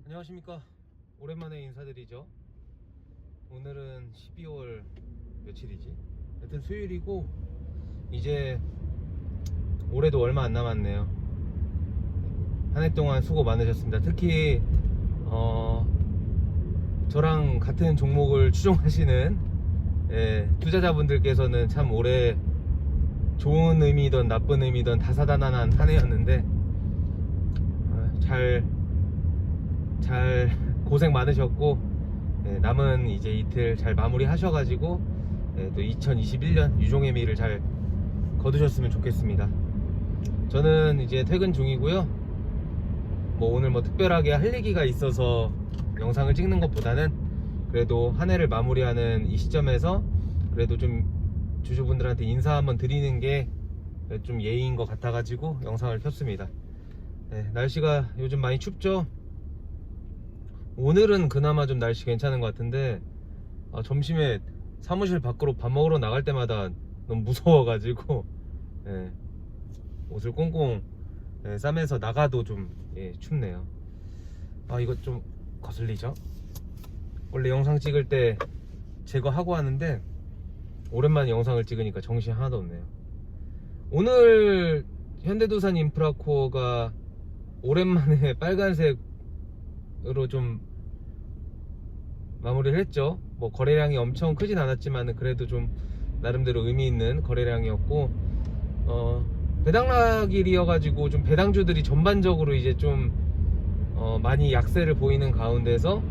안녕하십니까. 오랜만에 인사드리죠. 오늘은 12월 며칠이지? 하여튼 수요일이고 이제 올해도 얼마 안 남았네요. 한 해 동안 수고 많으셨습니다. 특히 저랑 같은 종목을 추종하시는 투자자분들께서는 참 올해 좋은 의미든 나쁜 의미든 다사다난한 한 해였는데 잘 고생 많으셨고 남은 이제 이틀 잘 마무리 하셔가지고 또 2021년 유종의 미를 잘 거두셨으면 좋겠습니다. 저는 이제 퇴근 중이고요. 뭐 오늘 뭐 특별하게 할 얘기가 있어서 영상을 찍는 것보다는 그래도 한 해를 마무리하는 이 시점에서 그래도 좀 주주분들한테 인사 한번 드리는 게 좀 예의인 것 같아가지고 영상을 켰습니다. 날씨가 요즘 많이 춥죠? 오늘은 그나마 좀 날씨 괜찮은 것 같은데 점심에 사무실 밖으로 밥 먹으러 나갈 때마다 너무 무서워가지고 옷을 꽁꽁 싸면서 나가도 좀 춥네요. 이거 좀 거슬리죠? 원래 영상 찍을 때 제거하고 하는데 오랜만에 영상을 찍으니까 정신이 하나도 없네요. 오늘 현대두산 인프라코어가 오랜만에 빨간색으로 좀 마무리를 했죠. 뭐 거래량이 엄청 크진 않았지만 그래도 좀 나름대로 의미 있는 거래량이었고 배당락일이어가지고 좀 배당주들이 전반적으로 이제 좀 많이 약세를 보이는 가운데서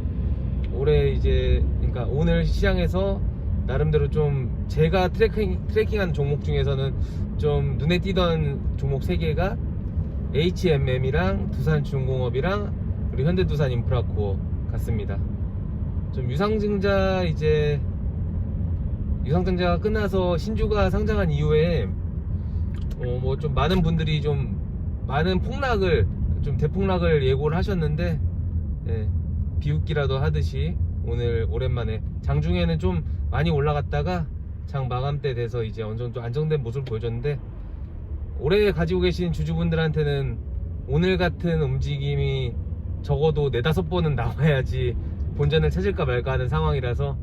올해 이제 그러니까 오늘 시장에서 나름대로 좀 제가 트래킹한 종목 중에서는 좀 눈에 띄던 종목 3개가 HMM이랑 두산중공업이랑 그리고 현대두산 인프라코어 같습니다. 좀 유상증자가 끝나서 신주가 상장한 이후에 뭐 좀 많은 분들이 좀 많은 폭락을 좀 대폭락을 예고를 하셨는데 비웃기라도 하듯이 오늘 오랜만에 장중에는 좀 많이 올라갔다가 장 마감 때 돼서 이제 어느 정도 안정된 모습을 보여줬는데 올해 가지고 계신 주주분들한테는 오늘 같은 움직임이 적어도 4-5번은 나와야지 본전을 찾을까 말까 하는 상황이라서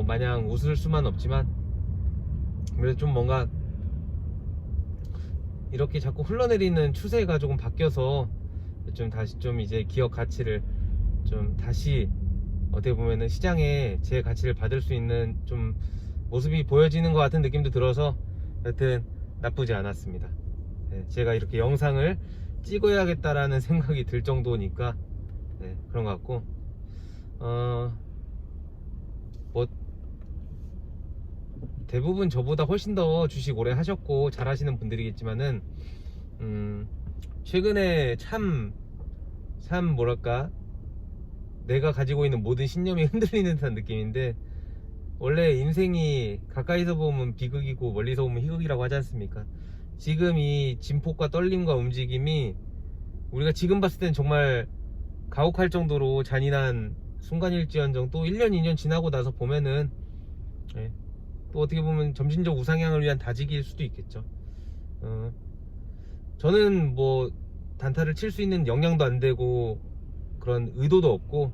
마냥 웃을 수만 없지만 그래도 좀 뭔가 이렇게 자꾸 흘러내리는 추세가 조금 바뀌어서 좀 다시 좀 이제 기업 가치를 좀 다시 어떻게 보면은 시장에 제 가치를 받을 수 있는 좀 모습이 보여지는 것 같은 느낌도 들어서 여튼 나쁘지 않았습니다. 제가 이렇게 영상을 찍어야겠다라는 생각이 들 정도니까 그런 것 같고 뭐 대부분 저보다 훨씬 더 주식 오래 하셨고 잘 하시는 분들이겠지만은 최근에 참 뭐랄까 내가 가지고 있는 모든 신념이 흔들리는 듯한 느낌인데 원래 인생이 가까이서 보면 비극이고 멀리서 보면 희극이라고 하지 않습니까? 지금 이 진폭과 떨림과 움직임이 우리가 지금 봤을 땐 정말 가혹할 정도로 잔인한 순간일지언정 또 1년 2년 지나고 나서 보면은 또 어떻게 보면 점진적 우상향을 위한 다지기일 수도 있겠죠. 저는 뭐 단타를 칠 수 있는 역량도 안 되고 그런 의도도 없고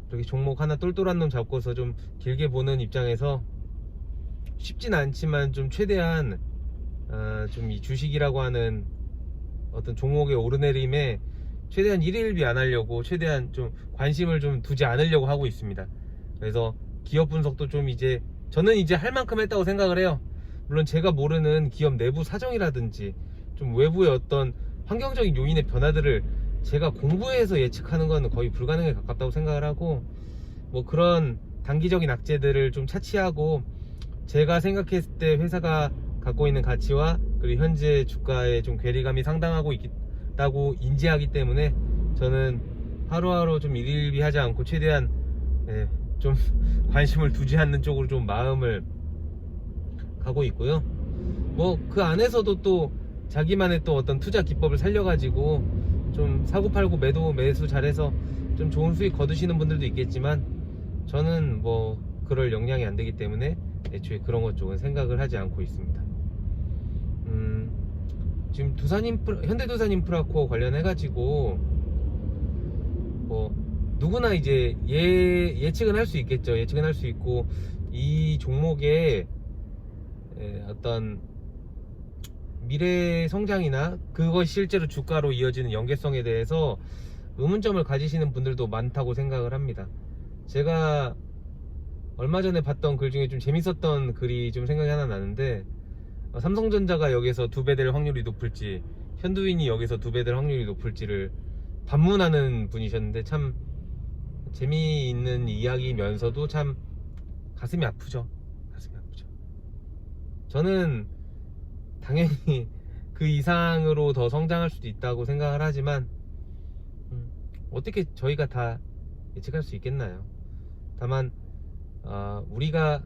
이렇게 종목 하나 똘똘한 놈 잡고서 좀 길게 보는 입장에서 쉽진 않지만 좀 최대한 좀 이 주식이라고 하는 어떤 종목의 오르내림에 최대한 일일비 안 하려고 최대한 좀 관심을 좀 두지 않으려고 하고 있습니다. 그래서 기업 분석도 좀 이제 저는 이제 할 만큼 했다고 생각을 해요. 물론 제가 모르는 기업 내부 사정이라든지 좀 외부의 어떤 환경적인 요인의 변화들을 제가 공부해서 예측하는 건 거의 불가능에 가깝다고 생각을 하고 뭐 그런 단기적인 악재들을 좀 차치하고 제가 생각했을 때 회사가 갖고 있는 가치와 그리고 현재 주가에 좀 괴리감이 상당하고 있다고 인지하기 때문에 저는 하루하루 좀 일일비하지 않고 최대한 좀 관심을 두지 않는 쪽으로 좀 마음을 가고 있고요. 뭐 그 안에서도 또 자기만의 또 어떤 투자 기법을 살려가지고 좀 사고팔고 매수 잘해서 좀 좋은 수익 거두시는 분들도 있겠지만 저는 뭐 그럴 역량이 안 되기 때문에 애초에 그런 것 쪽은 생각을 하지 않고 있습니다. 지금 현대두산 인프라코어 관련해가지고 뭐 누구나 이제 예측은 할 수 있겠죠. 예측은 할 수 있고, 이 종목의 어떤 미래 성장이나 그것이 실제로 주가로 이어지는 연계성에 대해서 의문점을 가지시는 분들도 많다고 생각을 합니다. 제가 얼마 전에 봤던 글 중에 좀 재밌었던 글이 좀 생각이 하나 나는데, 삼성전자가 여기서 2배 될 확률이 높을지, 현두인이 여기서 2배 될 확률이 높을지를 반문하는 분이셨는데, 참 재미있는 이야기면서도 참 가슴이 아프죠. 가슴이 아프죠. 저는 당연히 그 이상으로 더 성장할 수도 있다고 생각을 하지만, 어떻게 저희가 다 예측할 수 있겠나요? 다만 우리가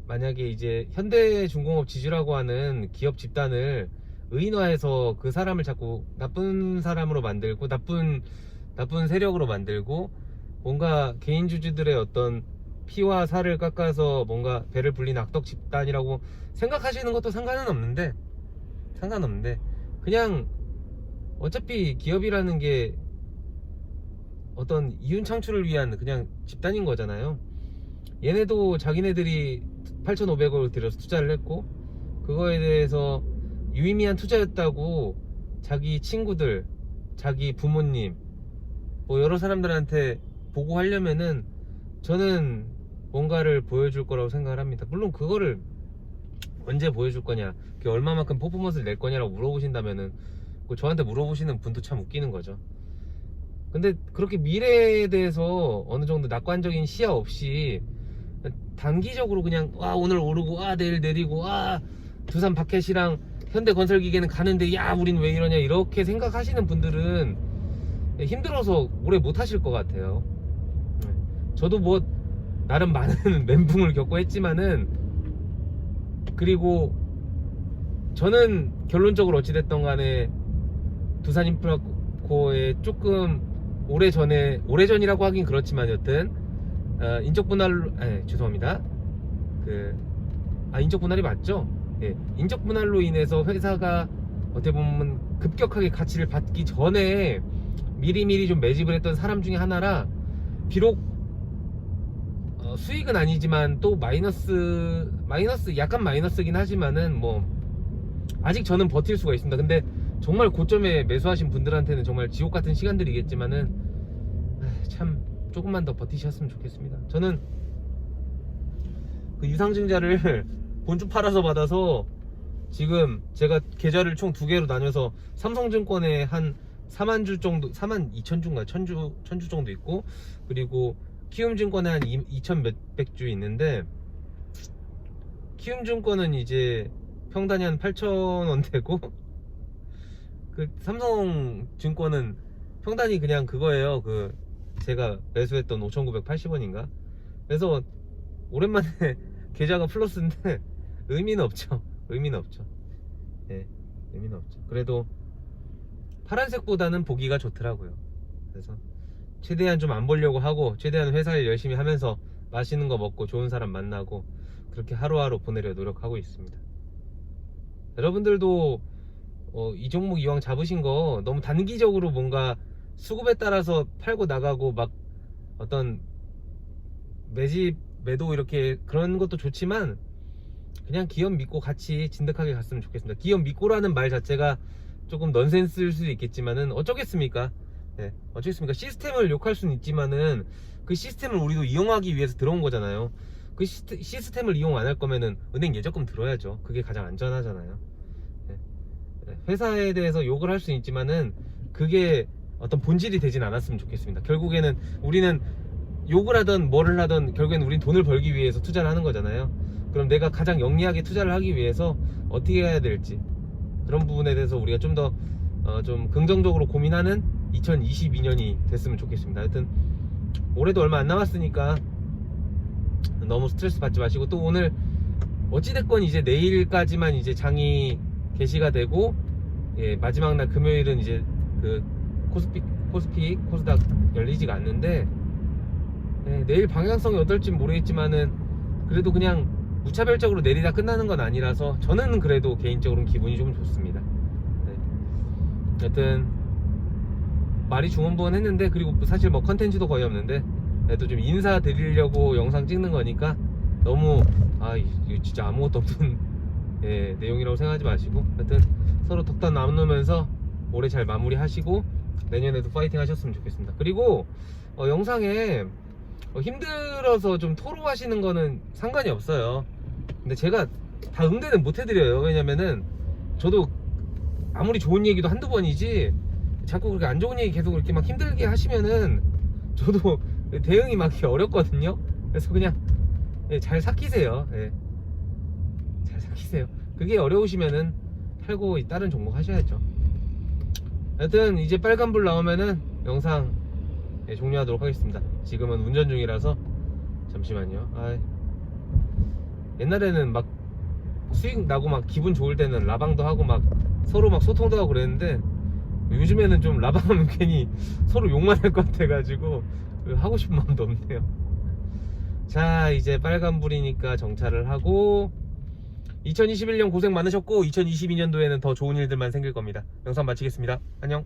만약에 이제 현대중공업 지주라고 하는 기업 집단을 의인화해서 그 사람을 자꾸 나쁜 사람으로 만들고 나쁜 세력으로 만들고, 뭔가 개인주주들의 어떤 피와 살을 깎아서 뭔가 배를 불리는 악덕 집단이라고 생각하시는 것도 상관없는데 그냥 어차피 기업이라는 게 어떤 이윤 창출을 위한 그냥 집단인 거잖아요. 얘네도 자기네들이 8,500억을 들여서 투자를 했고, 그거에 대해서 유의미한 투자였다고 자기 친구들, 자기 부모님, 뭐 여러 사람들한테 보고하려면은 저는 뭔가를 보여줄 거라고 생각을 합니다. 물론 그거를 언제 보여줄 거냐, 그게 얼마만큼 퍼포먼스를 낼 거냐라고 물어보신다면은 저한테 물어보시는 분도 참 웃기는 거죠. 근데 그렇게 미래에 대해서 어느 정도 낙관적인 시야 없이 단기적으로 그냥 오늘 오르고 내일 내리고 두산 바켓이랑 현대건설기계는 가는데 우린 왜 이러냐 이렇게 생각하시는 분들은 힘들어서 오래 못 하실 것 같아요. 저도 뭐 나름 많은 멘붕을 겪고 했지만은, 그리고 저는 결론적으로 어찌됐던 간에 두산인프라코에 조금 오래전이라고 하긴 그렇지만 여튼 인적 분할로 죄송합니다. 인적 분할이 맞죠? 인적 분할로 인해서 회사가 어떻게 보면 급격하게 가치를 받기 전에 미리미리 좀 매집을 했던 사람 중에 하나라, 비록 수익은 아니지만 또 약간 마이너스긴 하지만은 뭐 아직 저는 버틸 수가 있습니다. 근데 정말 고점에 매수하신 분들한테는 정말 지옥 같은 시간들이겠지만은 참 조금만 더 버티셨으면 좋겠습니다. 저는 그 유상증자를 본주 팔아서 받아서 지금 제가 계좌를 총 2개로 나눠서 삼성증권에 한 4만 주 정도, 4만 2천 주인가 1000주 정도 있고, 그리고 키움증권에 한 2천 몇백 주 있는데, 키움증권은 이제 평단이 한 8,000원대고 그 삼성증권은 평단이 그냥 그거예요. 제가 매수했던 5,980원인가. 그래서 오랜만에 계좌가 플러스인데 의미는 없죠. 의미는 없죠. 그래도 파란색보다는 보기가 좋더라고요. 그래서 최대한 좀 안 보려고 하고, 최대한 회사일 열심히 하면서 맛있는 거 먹고 좋은 사람 만나고 그렇게 하루하루 보내려 노력하고 있습니다. 여러분들도 이 종목 이왕 잡으신 거 너무 단기적으로 뭔가 수급에 따라서 팔고 나가고 막 어떤 매도 이렇게 그런 것도 좋지만, 그냥 기업 믿고 같이 진득하게 갔으면 좋겠습니다. 기업 믿고라는 말 자체가 조금 넌센스일 수도 있겠지만은 어쩌겠습니까? 어쩌겠습니까? 시스템을 욕할 수는 있지만은 그 시스템을 우리도 이용하기 위해서 들어온 거잖아요. 그 시스템을 이용 안 할 거면은 은행 예적금 들어야죠. 그게 가장 안전하잖아요. 회사에 대해서 욕을 할 수는 있지만은 그게 어떤 본질이 되진 않았으면 좋겠습니다. 결국에는 우리는 욕을 하던 뭐를 하던 결국에는 우린 돈을 벌기 위해서 투자를 하는 거잖아요. 그럼 내가 가장 영리하게 투자를 하기 위해서 어떻게 해야 될지, 그런 부분에 대해서 우리가 좀 더 좀 긍정적으로 고민하는 2022년이 됐으면 좋겠습니다. 하여튼 올해도 얼마 안 남았으니까 너무 스트레스 받지 마시고, 또 오늘 어찌됐건 이제 내일까지만 이제 장이 개시가 되고, 마지막 날 금요일은 이제 그 코스닥 열리지가 않는데, 내일 방향성이 어떨지 모르겠지만은 그래도 그냥 무차별적으로 내리다 끝나는 건 아니라서 저는 그래도 개인적으로는 기분이 좀 좋습니다. 여튼 말이 중원부원 했는데, 그리고 사실 뭐 컨텐츠도 거의 없는데 그래도 좀 인사드리려고 영상 찍는 거니까 너무 이거 진짜 아무것도 없는 예, 내용이라고 생각하지 마시고, 하여튼 서로 덕담 나누면서 올해 잘 마무리하시고 내년에도 파이팅 하셨으면 좋겠습니다. 그리고 영상에 힘들어서 좀 토로하시는 거는 상관이 없어요. 근데 제가 다 응대는 못 해드려요. 왜냐면은 저도 아무리 좋은 얘기도 한두 번이지 자꾸 그렇게 안 좋은 얘기 계속 이렇게 막 힘들게 하시면은 저도 대응이 막 이렇게 어렵거든요. 그래서 그냥 잘 삭히세요. 잘 삭히세요. 그게 어려우시면은 팔고 다른 종목 하셔야죠. 하여튼 이제 빨간불 나오면은 영상 종료하도록 하겠습니다. 지금은 운전 중이라서 잠시만요. 옛날에는 막 수익 나고 막 기분 좋을 때는 라방도 하고 막 서로 막 소통도 하고 그랬는데, 요즘에는 좀 라방하면 괜히 서로 욕만 할 것 같아가지고 하고 싶은 마음도 없네요. 자, 이제 빨간불이니까 정차를 하고, 2021년 고생 많으셨고 2022년도에는 더 좋은 일들만 생길 겁니다. 영상 마치겠습니다. 안녕.